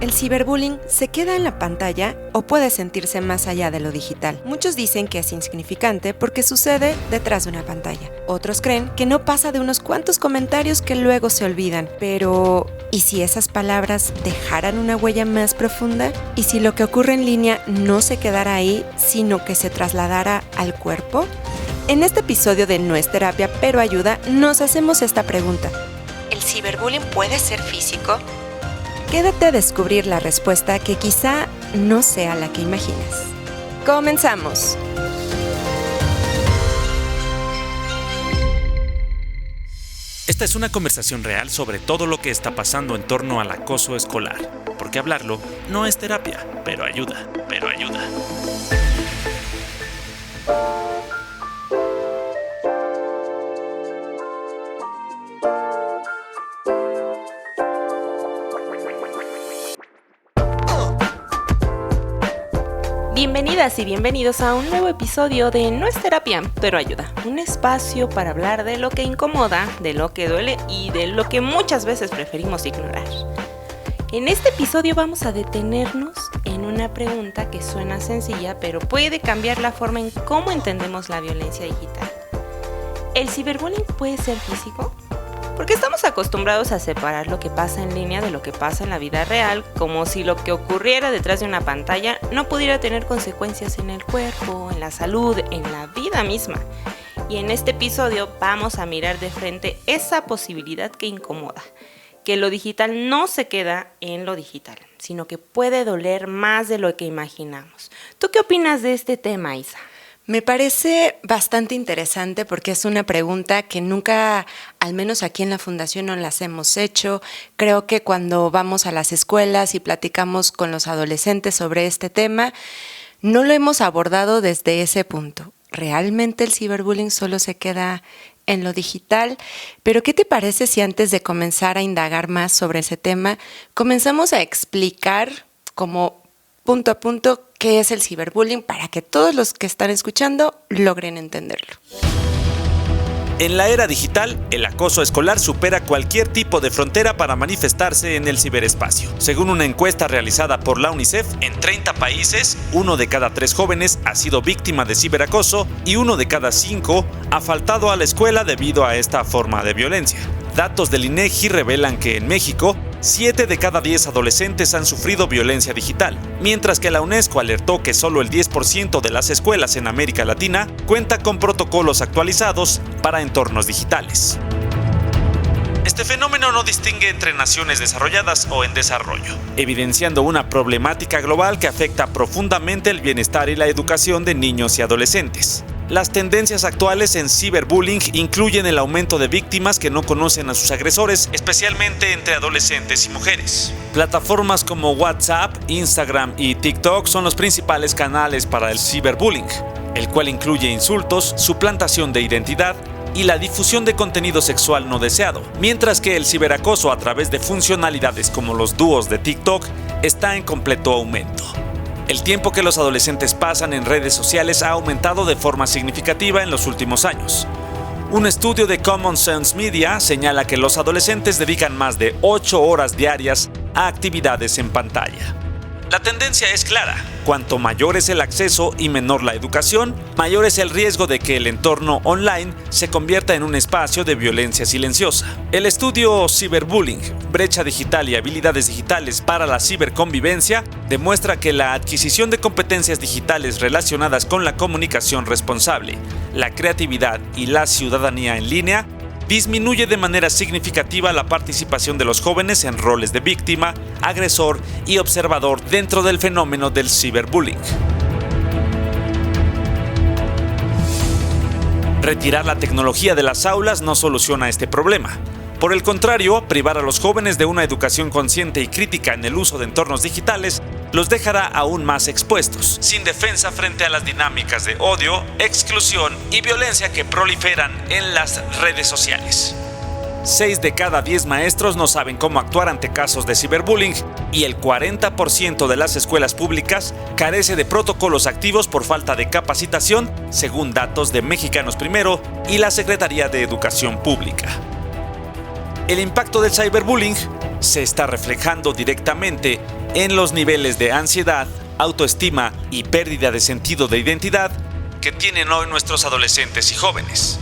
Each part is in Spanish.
¿El ciberbullying se queda en la pantalla o puede sentirse más allá de lo digital? Muchos dicen que es insignificante porque sucede detrás de una pantalla. Otros creen que no pasa de unos cuantos comentarios que luego se olvidan. Pero, ¿y si esas palabras dejaran una huella más profunda? ¿Y si lo que ocurre en línea no se quedara ahí, sino que se trasladara al cuerpo? En este episodio de No es terapia, pero ayuda, nos hacemos esta pregunta. ¿El ciberbullying puede ser físico? Quédate a descubrir la respuesta que quizá no sea la que imaginas. ¡Comenzamos! Esta es una conversación real sobre todo lo que está pasando en torno al acoso escolar, porque hablarlo no es terapia, pero ayuda. Bienvenidas y bienvenidos a un nuevo episodio de No es terapia, pero ayuda. Un espacio para hablar de lo que incomoda, de lo que duele y de lo que muchas veces preferimos ignorar. En este episodio vamos a detenernos en una pregunta que suena sencilla, pero puede cambiar la forma en cómo entendemos la violencia digital. ¿El ciberbullying puede ser físico? Porque estamos acostumbrados a separar lo que pasa en línea de lo que pasa en la vida real, como si lo que ocurriera detrás de una pantalla no pudiera tener consecuencias en el cuerpo, en la salud, en la vida misma. Y en este episodio vamos a mirar de frente esa posibilidad que incomoda, que lo digital no se queda en lo digital, sino que puede doler más de lo que imaginamos. ¿Tú qué opinas de este tema, Isa? Me parece bastante interesante porque es una pregunta que nunca, al menos aquí en la Fundación, no las hemos hecho. Creo que cuando vamos a las escuelas y platicamos con los adolescentes sobre este tema, no lo hemos abordado desde ese punto. ¿Realmente el ciberbullying solo se queda en lo digital? Pero ¿qué te parece si antes de comenzar a indagar más sobre ese tema, comenzamos a explicar como punto a punto qué es el ciberbullying para que todos los que están escuchando logren entenderlo? En la era digital, el acoso escolar supera cualquier tipo de frontera para manifestarse en el ciberespacio. Según una encuesta realizada por la UNICEF, en 30 países, 1 de cada 3 jóvenes ha sido víctima de ciberacoso y 1 de cada 5 ha faltado a la escuela debido a esta forma de violencia. Datos del INEGI revelan que en México, 7 de cada 10 adolescentes han sufrido violencia digital, mientras que la UNESCO alertó que solo el 10% de las escuelas en América Latina cuenta con protocolos actualizados para entornos digitales. Este fenómeno no distingue entre naciones desarrolladas o en desarrollo, evidenciando una problemática global que afecta profundamente el bienestar y la educación de niños y adolescentes. Las tendencias actuales en ciberbullying incluyen el aumento de víctimas que no conocen a sus agresores, especialmente entre adolescentes y mujeres. Plataformas como WhatsApp, Instagram y TikTok son los principales canales para el ciberbullying, el cual incluye insultos, suplantación de identidad y la difusión de contenido sexual no deseado, mientras que el ciberacoso a través de funcionalidades como los dúos de TikTok está en completo aumento. El tiempo que los adolescentes pasan en redes sociales ha aumentado de forma significativa en los últimos años. Un estudio de Common Sense Media señala que los adolescentes dedican más de 8 horas diarias a actividades en pantalla. La tendencia es clara: cuanto mayor es el acceso y menor la educación, mayor es el riesgo de que el entorno online se convierta en un espacio de violencia silenciosa. El estudio Ciberbullying, brecha digital y habilidades digitales para la ciberconvivencia demuestra que la adquisición de competencias digitales relacionadas con la comunicación responsable, la creatividad y la ciudadanía en línea disminuye de manera significativa la participación de los jóvenes en roles de víctima, agresor y observador dentro del fenómeno del ciberbullying. Retirar la tecnología de las aulas no soluciona este problema. Por el contrario, privar a los jóvenes de una educación consciente y crítica en el uso de entornos digitales los dejará aún más expuestos, sin defensa frente a las dinámicas de odio, exclusión y violencia que proliferan en las redes sociales. 6 de cada 10 maestros no saben cómo actuar ante casos de ciberbullying y el 40% de las escuelas públicas carece de protocolos activos por falta de capacitación, según datos de Mexicanos Primero y la Secretaría de Educación Pública. El impacto del ciberbullying se está reflejando directamente en los niveles de ansiedad, autoestima y pérdida de sentido de identidad que tienen hoy nuestros adolescentes y jóvenes.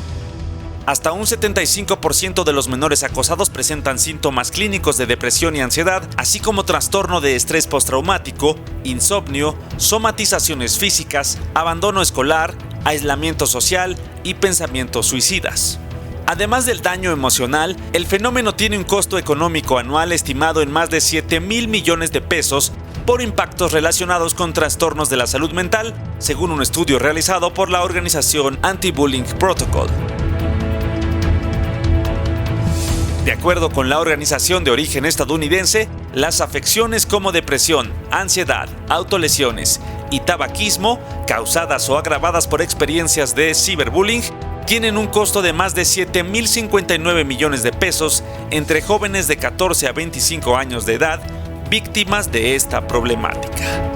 Hasta un 75% de los menores acosados presentan síntomas clínicos de depresión y ansiedad, así como trastorno de estrés postraumático, insomnio, somatizaciones físicas, abandono escolar, aislamiento social y pensamientos suicidas. Además del daño emocional, el fenómeno tiene un costo económico anual estimado en más de 7,000 millones de pesos por impactos relacionados con trastornos de la salud mental, según un estudio realizado por la organización Anti-Bullying Protocol. De acuerdo con la organización de origen estadounidense, las afecciones como depresión, ansiedad, autolesiones y tabaquismo, causadas o agravadas por experiencias de ciberbullying, tienen un costo de más de 7,059 millones de pesos entre jóvenes de 14 a 25 años de edad, víctimas de esta problemática.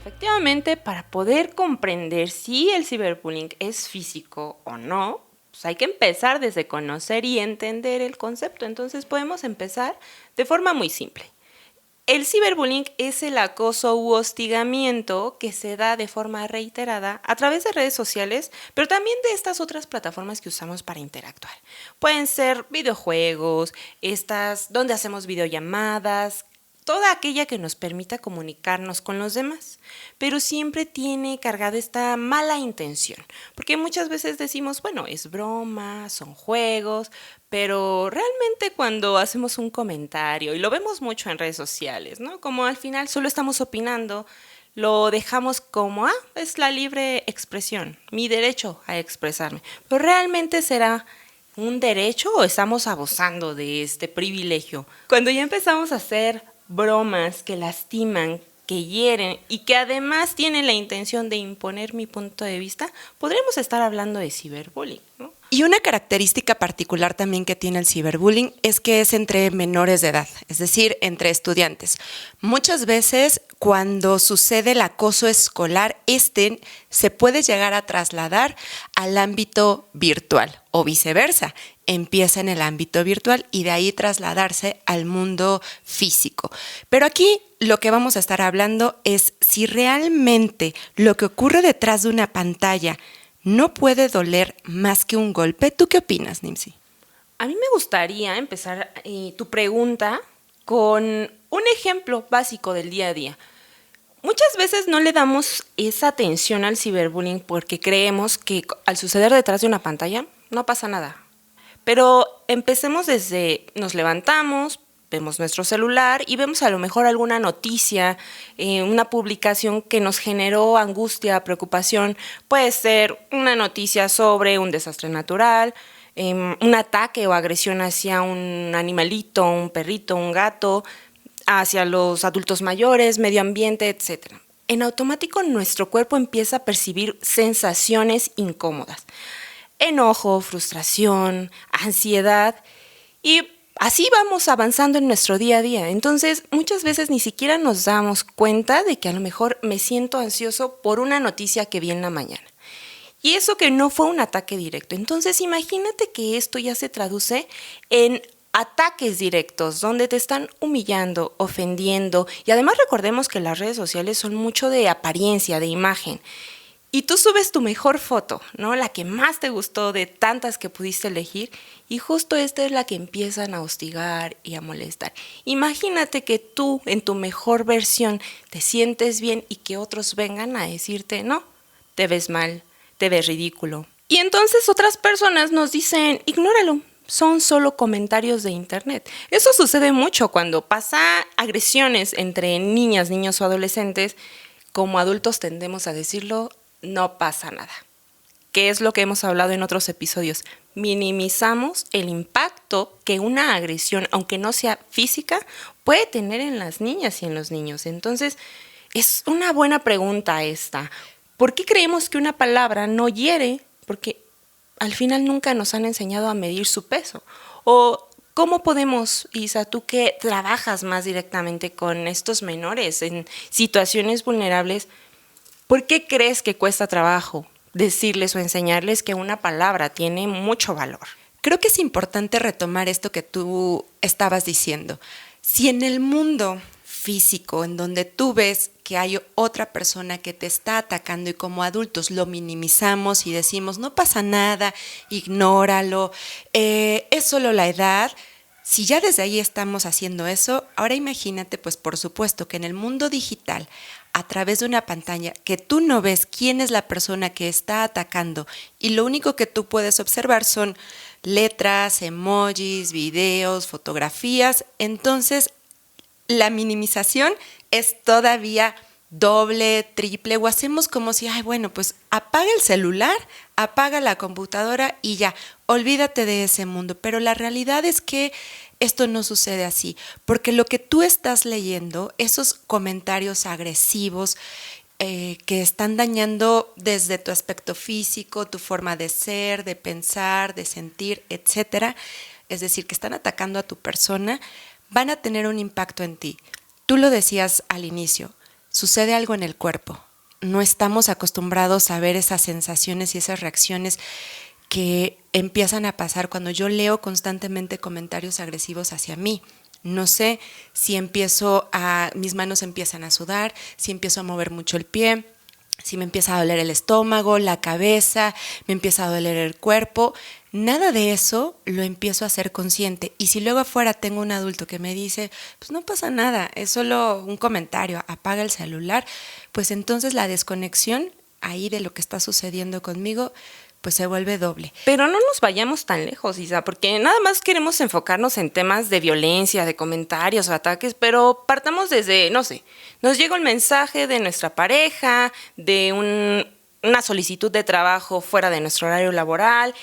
Efectivamente, para poder comprender si el ciberbullying es físico o no, pues hay que empezar desde conocer y entender el concepto. Entonces podemos empezar de forma muy simple. El ciberbullying es el acoso u hostigamiento que se da de forma reiterada a través de redes sociales, pero también de estas otras plataformas que usamos para interactuar. Pueden ser videojuegos, estas donde hacemos videollamadas, toda aquella que nos permita comunicarnos con los demás, pero siempre tiene cargada esta mala intención, porque muchas veces decimos, bueno, es broma, son juegos, pero realmente cuando hacemos un comentario, y lo vemos mucho en redes sociales, ¿no? Como al final solo estamos opinando, lo dejamos como, es la libre expresión, mi derecho a expresarme, pero realmente será un derecho o estamos abusando de este privilegio. Cuando ya empezamos a hacer bromas que lastiman, que hieren y que además tienen la intención de imponer mi punto de vista, podremos estar hablando de ciberbullying, ¿no? Y una característica particular también que tiene el ciberbullying es que es entre menores de edad, es decir, entre estudiantes. Muchas veces cuando sucede el acoso escolar, se puede llegar a trasladar al ámbito virtual o viceversa. Empieza en el ámbito virtual y de ahí trasladarse al mundo físico. Pero aquí lo que vamos a estar hablando es si realmente lo que ocurre detrás de una pantalla no puede doler más que un golpe. ¿Tú qué opinas, Nimsi? A mí me gustaría empezar tu pregunta con un ejemplo básico del día a día. Muchas veces no le damos esa atención al ciberbullying porque creemos que al suceder detrás de una pantalla no pasa nada. Pero empecemos desde nos levantamos, vemos nuestro celular y vemos a lo mejor alguna noticia, una publicación que nos generó angustia, preocupación. Puede ser una noticia sobre un desastre natural, un ataque o agresión hacia un animalito, un perrito, un gato, hacia los adultos mayores, medio ambiente, etc. En automático nuestro cuerpo empieza a percibir sensaciones incómodas. Enojo, frustración, ansiedad y así vamos avanzando en nuestro día a día. Entonces, muchas veces ni siquiera nos damos cuenta de que a lo mejor me siento ansioso por una noticia que vi en la mañana. Y eso que no fue un ataque directo. Entonces, imagínate que esto ya se traduce en ataques directos, donde te están humillando, ofendiendo. Y además recordemos que las redes sociales son mucho de apariencia, de imagen. Y tú subes tu mejor foto, ¿no? La que más te gustó de tantas que pudiste elegir, y justo esta es la que empiezan a hostigar y a molestar. Imagínate que tú, en tu mejor versión, te sientes bien y que otros vengan a decirte, no, te ves mal, te ves ridículo. Y entonces otras personas nos dicen, ignóralo, son solo comentarios de internet. Eso sucede mucho cuando pasa agresiones entre niñas, niños o adolescentes. Como adultos tendemos a decirlo, no pasa nada. ¿Qué es lo que hemos hablado en otros episodios? Minimizamos el impacto que una agresión, aunque no sea física, puede tener en las niñas y en los niños. Entonces, es una buena pregunta esta. ¿Por qué creemos que una palabra no hiere? Porque al final nunca nos han enseñado a medir su peso. O ¿cómo podemos, Isa, tú que trabajas más directamente con estos menores en situaciones vulnerables, ¿Por qué crees que cuesta trabajo decirles o enseñarles que una palabra tiene mucho valor? Creo que es importante retomar esto que tú estabas diciendo. Si en el mundo físico, en donde tú ves que hay otra persona que te está atacando y como adultos lo minimizamos y decimos, no pasa nada, ignóralo, es solo la edad. Si ya desde ahí estamos haciendo eso, ahora imagínate, pues por supuesto que en el mundo digital, a través de una pantalla, que tú no ves quién es la persona que está atacando y lo único que tú puedes observar son letras, emojis, videos, fotografías, entonces la minimización es todavía doble, triple, o hacemos como si, ay, bueno, pues apaga el celular, apaga la computadora y ya, olvídate de ese mundo. Pero la realidad es que esto no sucede así, porque lo que tú estás leyendo, esos comentarios agresivos que están dañando desde tu aspecto físico, tu forma de ser, de pensar, de sentir, etcétera, es decir, que están atacando a tu persona, van a tener un impacto en ti. Tú lo decías al inicio, sucede algo en el cuerpo. No estamos acostumbrados a ver esas sensaciones y esas reacciones que empiezan a pasar cuando yo leo constantemente comentarios agresivos hacia mí. No sé si mis manos empiezan a sudar, si empiezo a mover mucho el pie, si me empieza a doler el estómago, la cabeza, me empieza a doler el cuerpo. Nada de eso lo empiezo a hacer consciente. Y si luego afuera tengo un adulto que me dice, pues no pasa nada, es solo un comentario, apaga el celular, pues entonces la desconexión ahí de lo que está sucediendo conmigo, pues se vuelve doble. Pero no nos vayamos tan lejos, Isa, porque nada más queremos enfocarnos en temas de violencia, de comentarios o ataques, pero partamos desde, no sé, nos llega un mensaje de nuestra pareja, de una solicitud de trabajo fuera de nuestro horario laboral,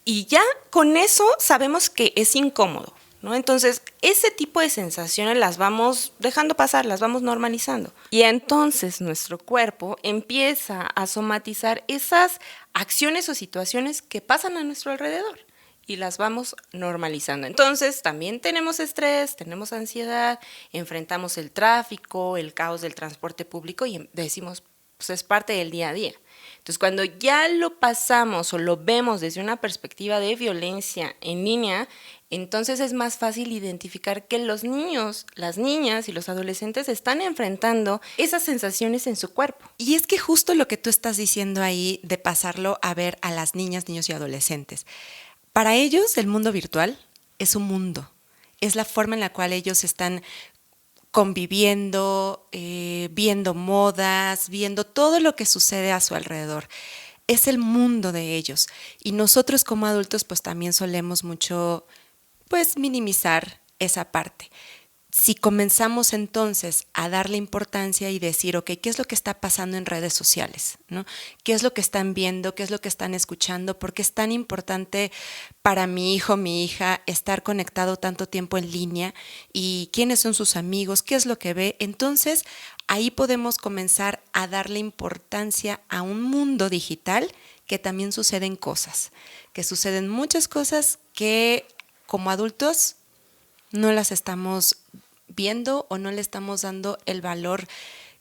y ya con eso sabemos que es incómodo, ¿no? Entonces, ese tipo de sensaciones las vamos dejando pasar, las vamos normalizando. Y entonces nuestro cuerpo empieza a somatizar esas acciones o situaciones que pasan a nuestro alrededor y las vamos normalizando. Entonces, también tenemos estrés, tenemos ansiedad, enfrentamos el tráfico, el caos del transporte público y decimos, pues es parte del día a día. Entonces, cuando ya lo pasamos o lo vemos desde una perspectiva de violencia en línea, entonces es más fácil identificar que los niños, las niñas y los adolescentes están enfrentando esas sensaciones en su cuerpo. Y es que justo lo que tú estás diciendo ahí de pasarlo a ver a las niñas, niños y adolescentes, para ellos el mundo virtual es un mundo, es la forma en la cual ellos están conviviendo, viendo modas, viendo todo lo que sucede a su alrededor. Es el mundo de ellos. Y nosotros como adultos pues también solemos mucho pues minimizar esa parte. Si comenzamos entonces a darle importancia y decir, ok, ¿qué es lo que está pasando en redes sociales? ¿No? ¿Qué es lo que están viendo? ¿Qué es lo que están escuchando? ¿Por qué es tan importante para mi hijo, mi hija, estar conectado tanto tiempo en línea? ¿Y quiénes son sus amigos? ¿Qué es lo que ve? Entonces, ahí podemos comenzar a darle importancia a un mundo digital que también suceden cosas, que suceden muchas cosas que como adultos no las estamos viendo o no le estamos dando el valor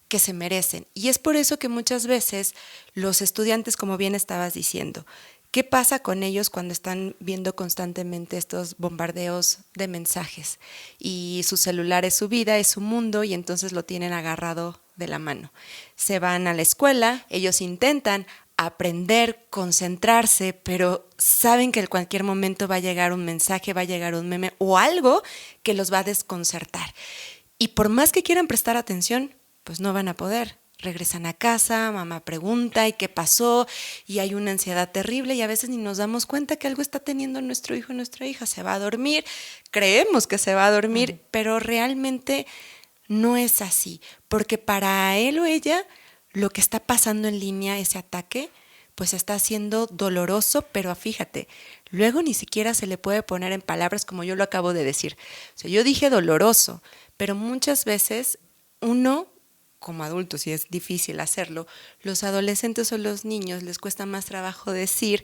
que se merecen. Y es por eso que muchas veces los estudiantes, como bien estabas diciendo, ¿qué pasa con ellos cuando están viendo constantemente estos bombardeos de mensajes? Y su celular es su vida, es su mundo, y entonces lo tienen agarrado de la mano. Se van a la escuela, ellos intentan aprender, concentrarse, pero saben que en cualquier momento va a llegar un mensaje, va a llegar un meme o algo que los va a desconcertar. Y por más que quieran prestar atención, pues no van a poder. Regresan a casa, mamá pregunta, ¿y qué pasó? Y hay una ansiedad terrible y a veces ni nos damos cuenta que algo está teniendo nuestro hijo o nuestra hija. Se va a dormir, creemos que se va a dormir, pero realmente no es así, porque para él o ella lo que está pasando en línea, ese ataque, pues está siendo doloroso, pero fíjate, luego ni siquiera se le puede poner en palabras como yo lo acabo de decir. O sea, yo dije doloroso, pero muchas veces uno, como adulto, si es difícil hacerlo, los adolescentes o los niños les cuesta más trabajo decir,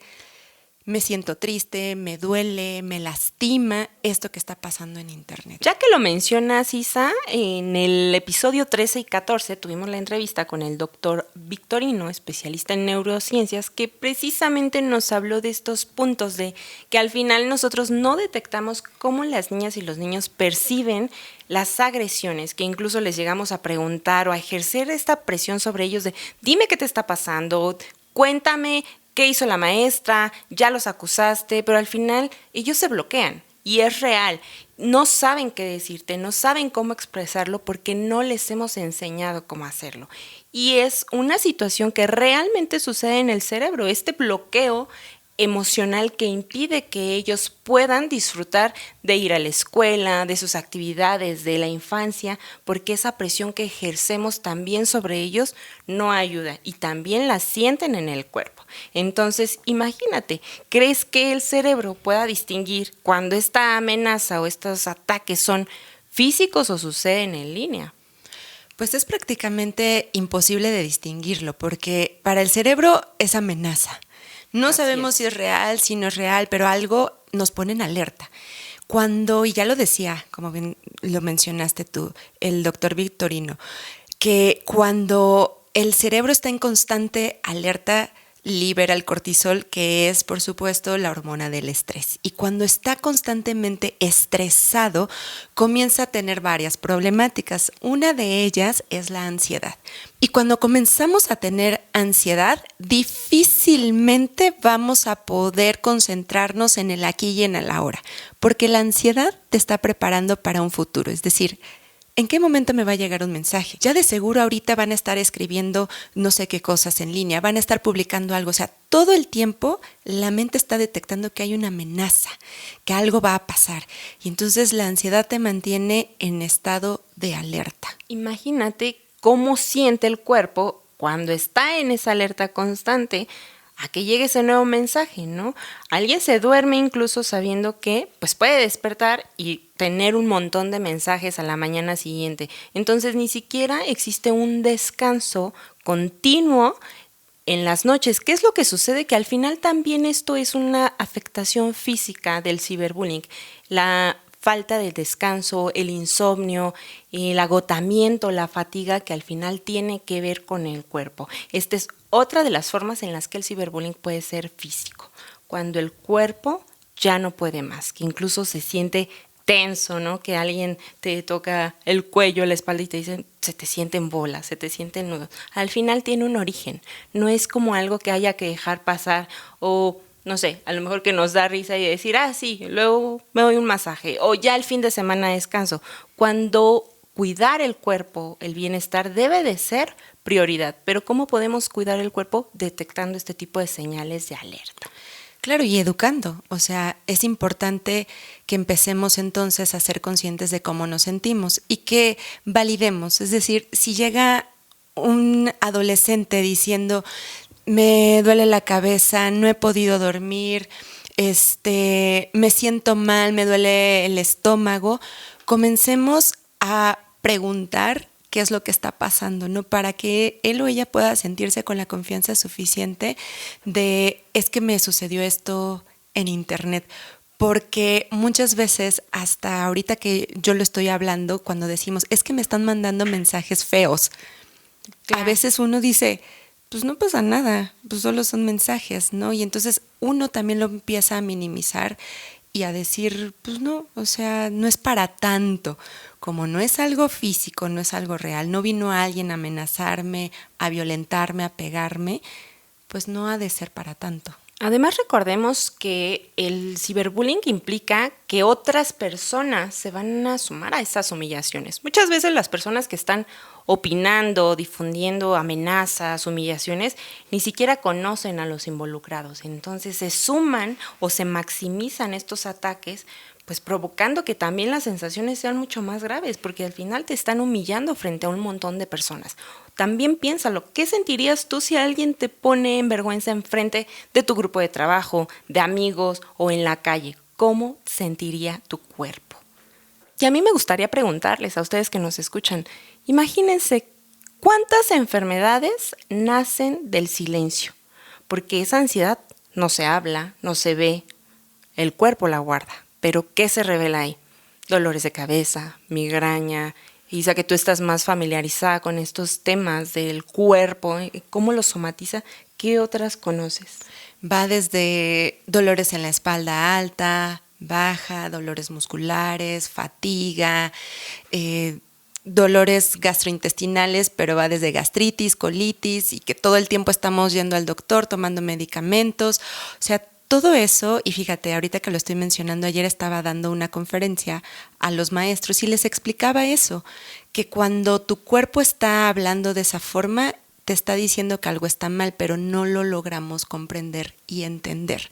me siento triste, me duele, me lastima esto que está pasando en internet. Ya que lo mencionas, Isa, en el episodio 13 y 14 tuvimos la entrevista con el doctor Victorino, especialista en neurociencias, que precisamente nos habló de estos puntos de que al final nosotros no detectamos cómo las niñas y los niños perciben las agresiones, que incluso les llegamos a preguntar o a ejercer esta presión sobre ellos de dime qué te está pasando, cuéntame qué hizo la maestra, ya los acusaste, pero al final ellos se bloquean y es real. No saben qué decirte, no saben cómo expresarlo porque no les hemos enseñado cómo hacerlo. Y es una situación que realmente sucede en el cerebro, este bloqueo emocional que impide que ellos puedan disfrutar de ir a la escuela, de sus actividades, de la infancia, porque esa presión que ejercemos también sobre ellos no ayuda y también la sienten en el cuerpo. Entonces, imagínate, ¿crees que el cerebro pueda distinguir cuando esta amenaza o estos ataques son físicos o suceden en línea? Pues es prácticamente imposible de distinguirlo, porque para el cerebro es amenaza. No sabemos si es real, si no es real, pero algo nos pone en alerta. Cuando, y ya lo decía, como bien lo mencionaste tú, el doctor Victorino, que cuando el cerebro está en constante alerta, libera el cortisol, que es, por supuesto, la hormona del estrés. Y cuando está constantemente estresado, comienza a tener varias problemáticas. Una de ellas es la ansiedad. Y cuando comenzamos a tener ansiedad, difícilmente vamos a poder concentrarnos en el aquí y en el ahora, porque la ansiedad te está preparando para un futuro. Es decir, ¿en qué momento me va a llegar un mensaje? Ya de seguro ahorita van a estar escribiendo no sé qué cosas en línea, van a estar publicando algo. O sea, todo el tiempo la mente está detectando que hay una amenaza, que algo va a pasar. Y entonces la ansiedad te mantiene en estado de alerta. Imagínate cómo siente el cuerpo cuando está en esa alerta constante a que llegue ese nuevo mensaje, ¿no? Alguien se duerme incluso sabiendo que pues puede despertar y tener un montón de mensajes a la mañana siguiente. Entonces ni siquiera existe un descanso continuo en las noches. ¿Qué es lo que sucede? Que al final también esto es una afectación física del ciberbullying. La falta de descanso, el insomnio, el agotamiento, la fatiga que al final tiene que ver con el cuerpo. Esta es otra de las formas en las que el ciberbullying puede ser físico, cuando el cuerpo ya no puede más, que incluso se siente tenso, ¿no? Que alguien te toca el cuello, la espalda y te dicen, se te sienten bolas, se te sienten nudos. Al final tiene un origen, no es como algo que haya que dejar pasar o no sé, a lo mejor que nos da risa y decir, sí, luego me doy un masaje o ya el fin de semana descanso. Cuando cuidar el cuerpo, el bienestar debe de ser prioridad. Pero ¿cómo podemos cuidar el cuerpo? Detectando este tipo de señales de alerta. Claro, y educando. O sea, es importante que empecemos entonces a ser conscientes de cómo nos sentimos y que validemos. Es decir, si llega un adolescente diciendo, me duele la cabeza, no he podido dormir, me siento mal, me duele el estómago, comencemos a preguntar qué es lo que está pasando, ¿no? Para que él o ella pueda sentirse con la confianza suficiente de, es que me sucedió esto en internet. Porque muchas veces, hasta ahorita que yo lo estoy hablando, cuando decimos, es que me están mandando mensajes feos, claro. A veces uno dice, pues no pasa nada, pues solo son mensajes, ¿no? Y entonces uno también lo empieza a minimizar y a decir, pues no, o sea, no es para tanto. Como no es algo físico, no es algo real, no vino alguien a amenazarme, a violentarme, a pegarme, pues no ha de ser para tanto. Además, recordemos que el ciberbullying implica que otras personas se van a sumar a esas humillaciones. Muchas veces las personas que están opinando, difundiendo amenazas, humillaciones, ni siquiera conocen a los involucrados. Entonces se suman o se maximizan estos ataques, pues provocando que también las sensaciones sean mucho más graves, porque al final te están humillando frente a un montón de personas. También piénsalo, ¿qué sentirías tú si alguien te pone en vergüenza enfrente de tu grupo de trabajo, de amigos o en la calle? ¿Cómo sentiría tu cuerpo? Y a mí me gustaría preguntarles a ustedes que nos escuchan, imagínense cuántas enfermedades nacen del silencio, porque esa ansiedad no se habla, no se ve, el cuerpo la guarda. Pero ¿qué se revela ahí? Dolores de cabeza, migraña. Isa, que tú estás más familiarizada con estos temas del cuerpo, ¿cómo lo somatiza? ¿Qué otras conoces? Va desde dolores en la espalda alta, baja, dolores musculares, fatiga, dolores gastrointestinales, pero va desde gastritis, colitis, y que todo el tiempo estamos yendo al doctor, tomando medicamentos. O sea, todo eso, y fíjate, ahorita que lo estoy mencionando, ayer estaba dando una conferencia a los maestros y les explicaba eso, que cuando tu cuerpo está hablando de esa forma, te está diciendo que algo está mal, pero no lo logramos comprender y entender.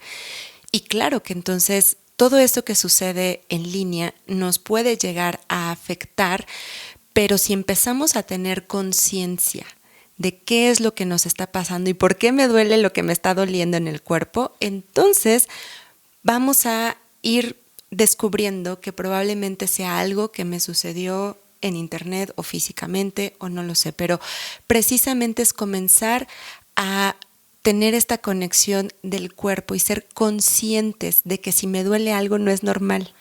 Y claro que entonces todo esto que sucede en línea nos puede llegar a afectar, pero si empezamos a tener conciencia de qué es lo que nos está pasando y por qué me duele lo que me está doliendo en el cuerpo, entonces vamos a ir descubriendo que probablemente sea algo que me sucedió en internet o físicamente o no lo sé, pero precisamente es comenzar a tener esta conexión del cuerpo y ser conscientes de que si me duele algo no es normal.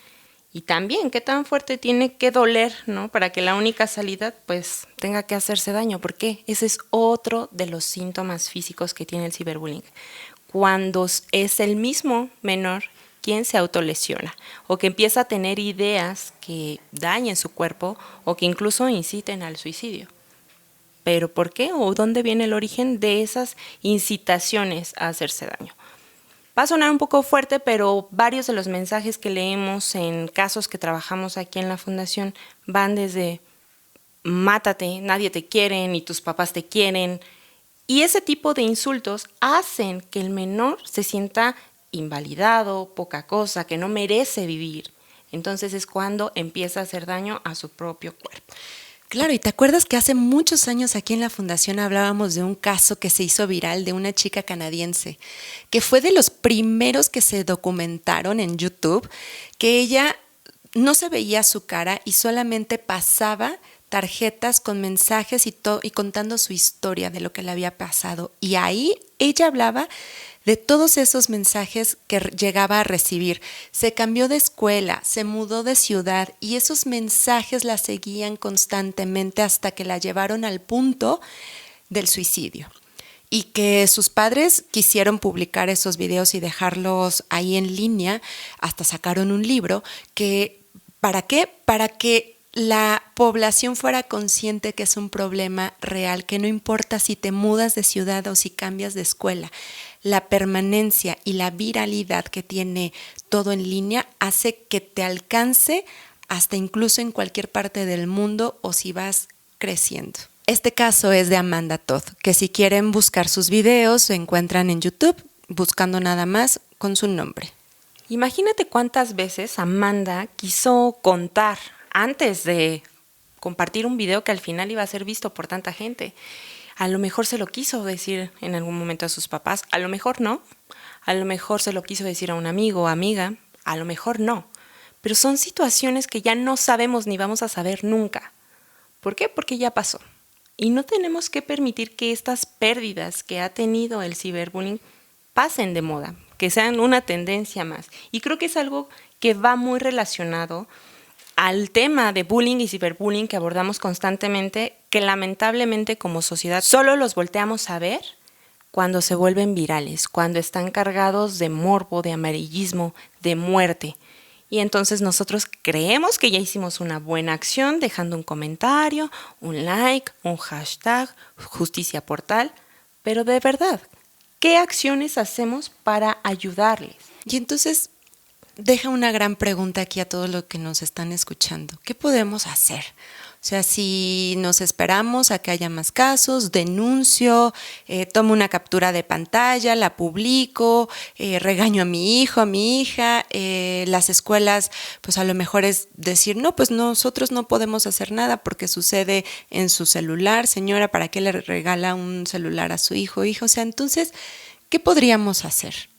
Y también, ¿qué tan fuerte tiene que doler, ¿no? Para que la única salida, pues, tenga que hacerse daño. ¿Por qué? Ese es otro de los síntomas físicos que tiene el ciberbullying. Cuando es el mismo menor quien se autolesiona o que empieza a tener ideas que dañen su cuerpo o que incluso inciten al suicidio. ¿Pero por qué? ¿O dónde viene el origen de esas incitaciones a hacerse daño? Va a sonar un poco fuerte, pero varios de los mensajes que leemos en casos que trabajamos aquí en la fundación van desde mátate, nadie te quiere, ni tus papás te quieren. Y ese tipo de insultos hacen que el menor se sienta invalidado, poca cosa, que no merece vivir. Entonces es cuando empieza a hacer daño a su propio cuerpo. Claro, y te acuerdas que hace muchos años aquí en la fundación hablábamos de un caso que se hizo viral de una chica canadiense, que fue de los primeros que se documentaron en YouTube, que ella no se veía su cara y solamente pasaba tarjetas con mensajes y contando su historia de lo que le había pasado. Y ahí ella hablaba de todos esos mensajes que llegaba a recibir. Se cambió de escuela, se mudó de ciudad y esos mensajes la seguían constantemente hasta que la llevaron al punto del suicidio. Y que sus padres quisieron publicar esos videos y dejarlos ahí en línea, hasta sacaron un libro que, ¿para qué? Para que la población fuera consciente que es un problema real, que no importa si te mudas de ciudad o si cambias de escuela, la permanencia y la viralidad que tiene todo en línea hace que te alcance hasta incluso en cualquier parte del mundo o si vas creciendo. Este caso es de Amanda Todd, que si quieren buscar sus videos se encuentran en YouTube buscando nada más con su nombre. Imagínate cuántas veces Amanda quiso contar antes de compartir un video que al final iba a ser visto por tanta gente. A lo mejor se lo quiso decir en algún momento a sus papás, a lo mejor no, a lo mejor se lo quiso decir a un amigo o amiga, a lo mejor no. Pero son situaciones que ya no sabemos ni vamos a saber nunca. ¿Por qué? Porque ya pasó. Y no tenemos que permitir que estas pérdidas que ha tenido el ciberbullying pasen de moda, que sean una tendencia más. Y creo que es algo que va muy relacionado al tema de bullying y ciberbullying que abordamos constantemente, que lamentablemente como sociedad solo los volteamos a ver cuando se vuelven virales, cuando están cargados de morbo, de amarillismo, de muerte. Y entonces nosotros creemos que ya hicimos una buena acción dejando un comentario, un like, un hashtag, justicia portal, pero de verdad, ¿qué acciones hacemos para ayudarles? Y entonces deja una gran pregunta aquí a todos los que nos están escuchando. ¿Qué podemos hacer? O sea, si nos esperamos a que haya más casos, denuncio, tomo una captura de pantalla, la publico, regaño a mi hijo, a mi hija, las escuelas, pues a lo mejor es decir, no, pues nosotros no podemos hacer nada porque sucede en su celular. Señora, ¿para qué le regala un celular a su hijo o hija? O sea, entonces, ¿qué podríamos hacer?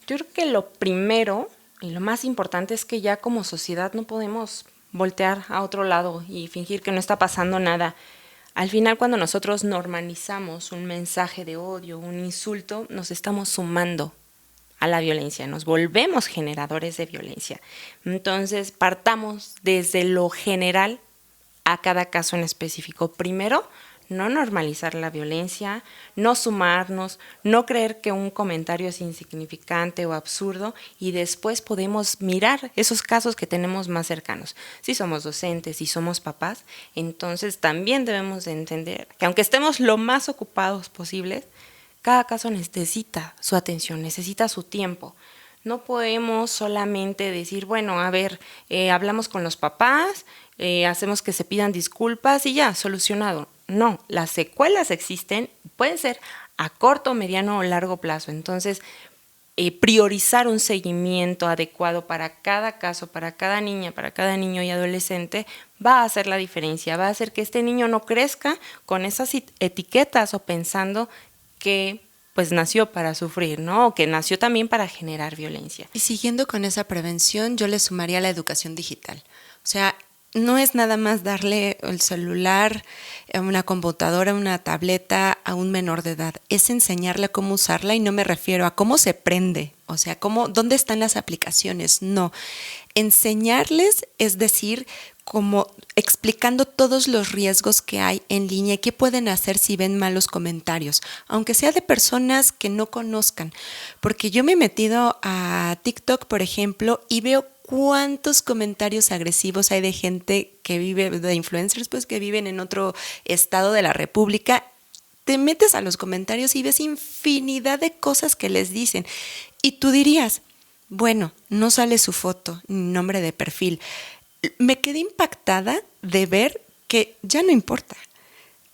Yo creo que lo primero y lo más importante es que ya como sociedad no podemos voltear a otro lado y fingir que no está pasando nada. Al final, cuando nosotros normalizamos un mensaje de odio, un insulto, nos estamos sumando a la violencia, nos volvemos generadores de violencia. Entonces, partamos desde lo general a cada caso en específico. Primero, no normalizar la violencia, no sumarnos, no creer que un comentario es insignificante o absurdo, y después podemos mirar esos casos que tenemos más cercanos. Si somos docentes, si somos papás, entonces también debemos de entender que aunque estemos lo más ocupados posibles, cada caso necesita su atención, necesita su tiempo. No podemos solamente decir, bueno, a ver, hablamos con los papás, hacemos que se pidan disculpas y ya, solucionado. No, las secuelas existen, pueden ser a corto, mediano o largo plazo. Entonces, priorizar un seguimiento adecuado para cada caso, para cada niña, para cada niño y adolescente, va a hacer la diferencia, va a hacer que este niño no crezca con esas etiquetas o pensando que pues nació para sufrir, ¿no? O que nació también para generar violencia. Y siguiendo con esa prevención, yo le sumaría la educación digital. O sea, no es nada más darle el celular, una computadora, una tableta a un menor de edad. Es enseñarle cómo usarla, y no me refiero a cómo se prende, o sea, dónde están las aplicaciones. No, enseñarles, es decir, como explicando todos los riesgos que hay en línea y qué pueden hacer si ven malos comentarios, aunque sea de personas que no conozcan. Porque yo me he metido a TikTok, por ejemplo, y veo cuántos comentarios agresivos hay de gente que vive, de influencers, pues que viven en otro estado de la República. Te metes a los comentarios y ves infinidad de cosas que les dicen. Y tú dirías, bueno, no sale su foto ni nombre de perfil. Me quedé impactada de ver que ya no importa.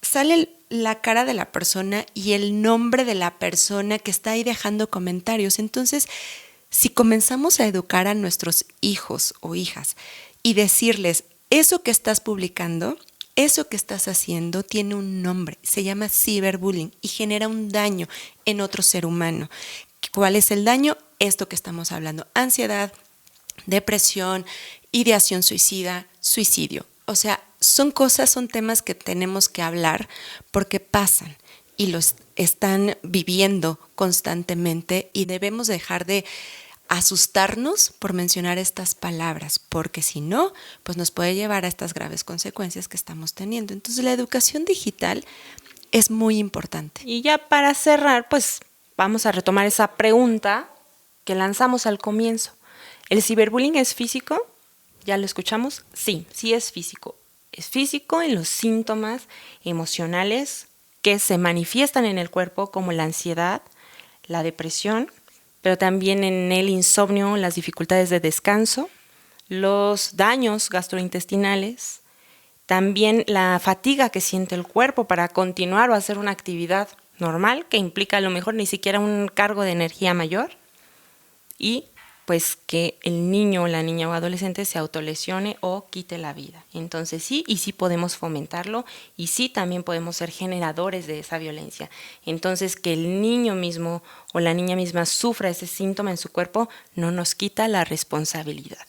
Sale la cara de la persona y el nombre de la persona que está ahí dejando comentarios. Entonces, si comenzamos a educar a nuestros hijos o hijas y decirles, eso que estás publicando, eso que estás haciendo tiene un nombre, se llama ciberbullying y genera un daño en otro ser humano. ¿Cuál es el daño? Esto que estamos hablando, ansiedad, depresión, ideación suicida, suicidio. O sea, son temas que tenemos que hablar porque pasan y los están viviendo constantemente, y debemos dejar de asustarnos por mencionar estas palabras, porque si no, pues nos puede llevar a estas graves consecuencias que estamos teniendo. Entonces, la educación digital es muy importante. Y ya para cerrar, pues vamos a retomar esa pregunta que lanzamos al comienzo. ¿El ciberbullying es físico? ¿Ya lo escuchamos? Sí es físico. Es físico en los síntomas emocionales que se manifiestan en el cuerpo, como la ansiedad, la depresión, pero también en el insomnio, las dificultades de descanso, los daños gastrointestinales, también la fatiga que siente el cuerpo para continuar o hacer una actividad normal, que implica a lo mejor ni siquiera un cargo de energía mayor, y pues que el niño, la niña o adolescente se autolesione o quite la vida. Entonces sí podemos fomentarlo, y sí también podemos ser generadores de esa violencia. Entonces, que el niño mismo o la niña misma sufra ese síntoma en su cuerpo no nos quita la responsabilidad.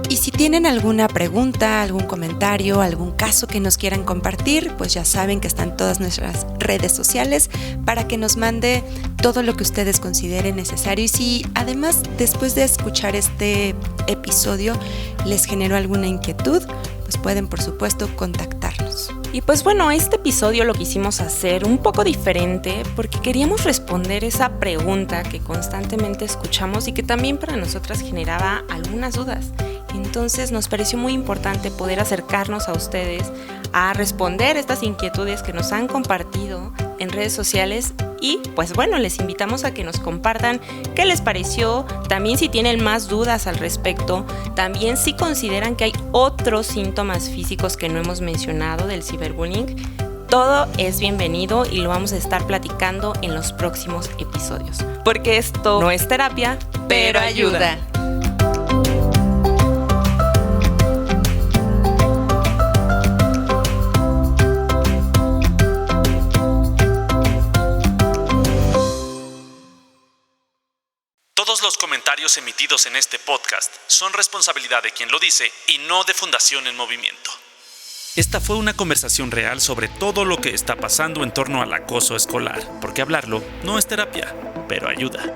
Y si tienen alguna pregunta, algún comentario, algún caso que nos quieran compartir, pues ya saben que están todas nuestras redes sociales para que nos mande todo lo que ustedes consideren necesario. Y si además, después de escuchar este episodio, les generó alguna inquietud, pues pueden, por supuesto, contactarnos. Y pues bueno, este episodio lo quisimos hacer un poco diferente porque queríamos responder esa pregunta que constantemente escuchamos y que también para nosotras generaba algunas dudas. Entonces nos pareció muy importante poder acercarnos a ustedes a responder estas inquietudes que nos han compartido en redes sociales. Y pues bueno, les invitamos a que nos compartan qué les pareció, también si tienen más dudas al respecto, también si consideran que hay otros síntomas físicos que no hemos mencionado del ciberbullying. Todo es bienvenido y lo vamos a estar platicando en los próximos episodios. Porque esto no es terapia, pero ayuda. Todos los comentarios emitidos en este podcast son responsabilidad de quien lo dice y no de Fundación en Movimiento. Esta fue una conversación real sobre todo lo que está pasando en torno al acoso escolar, porque hablarlo no es terapia, pero ayuda.